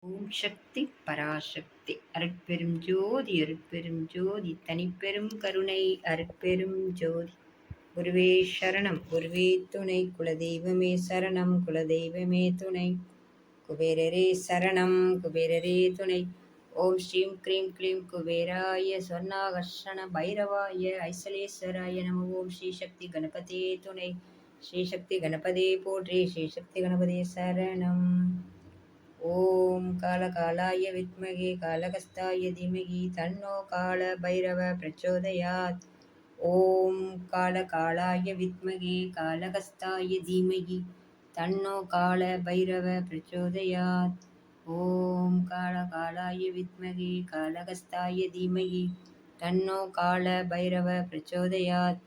ஓம் சக்தி பராசக்தி அருட்பெரும் ஜோதி அருட்பெரும் ஜோதி தனிப்பெரும் கருணை அருட்பெரும் ஜோதி குருவே சரணம் குருவே துணை குலதெய்வமே சரணம் குலதெய்வமே துணை குபேரரே சரணம் குபேரரே துணை ஓம் ஸ்ரீம் க்ரீம் க்ளீம் குபேராய சொர்ணாகர்ஷண பைரவாய ஐசலேஸ்வராய நம ஓம் ஸ்ரீ சக்தி கணபதே துணை ஸ்ரீ சக்தி கணபதே போற்றி ஸ்ரீ சக்தி கணபதே சரணம் ஓம் காலகாலாய வித்மகே காலகஸ்தாய தீமகி தன்னோ கால பைரவ பிரச்சோதயாத் ஓம் காலகாலாய வித்மகே காலகஸ்தாய தீமகி தன்னோ கால பைரவ பிரச்சோதயாத் ஓம் காலகாலாய வித்மகே காலகஸ்தாய தீமகி தன்னோ கால பைரவ பிரச்சோதயாத்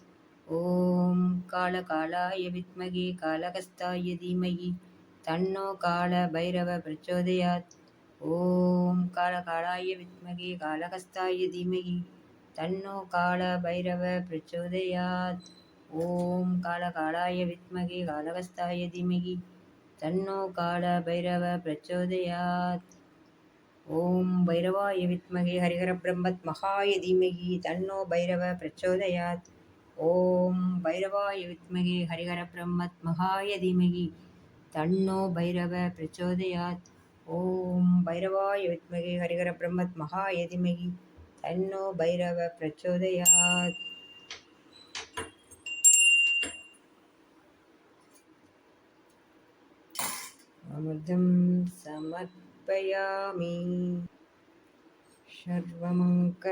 ஓம் காலகாலாய வித்மகே காலகஸ்தாய தீமகி தன்னோ கால பைரவ பிரச்சோதயாத் ஓம் காலகாலாய வித்மகே காலகஸ்தாய தீமகி தன்னோ கால பைரவ பிரச்சோதயாத் ஓம் காலகாலாய வித்மகே காலகஸ்தாய தீமகி தன்னோ கால பைரவ பிரச்சோதயாத் ஓம் பைரவாய வித்மகே ஹரிஹர பிரம்மத் மகாய தீமகி தன்னோ பைரவ பிரச்சோதயாத் ஓம் பைரவாய வித்மகே ஹரிஹர பிரம்மத் மகாய தீமகி தன்னோ பைரவ பிரச்சோதயாத் ஓம் பைரவாய வித்மகே ஹரிஹர பிரம்மத் மகாய தீமகி தன்னோ பைரவ பிரச்சோதயாத் அமிர்தம் சமர்ப்பயாமி. சர்வமங்கலமாங்கல்யே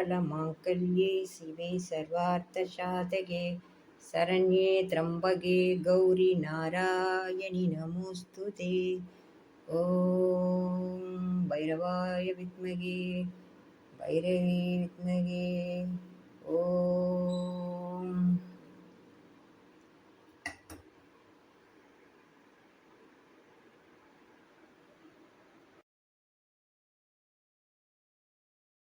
சிவே சர்வார்த்தசாதகே சரண்யே த்ரம்பகே கௌரி நாராயணி நமோஸ்துதே. ஓம் பைரவாய வித்மகே பைரவி வித்மகே ஓம்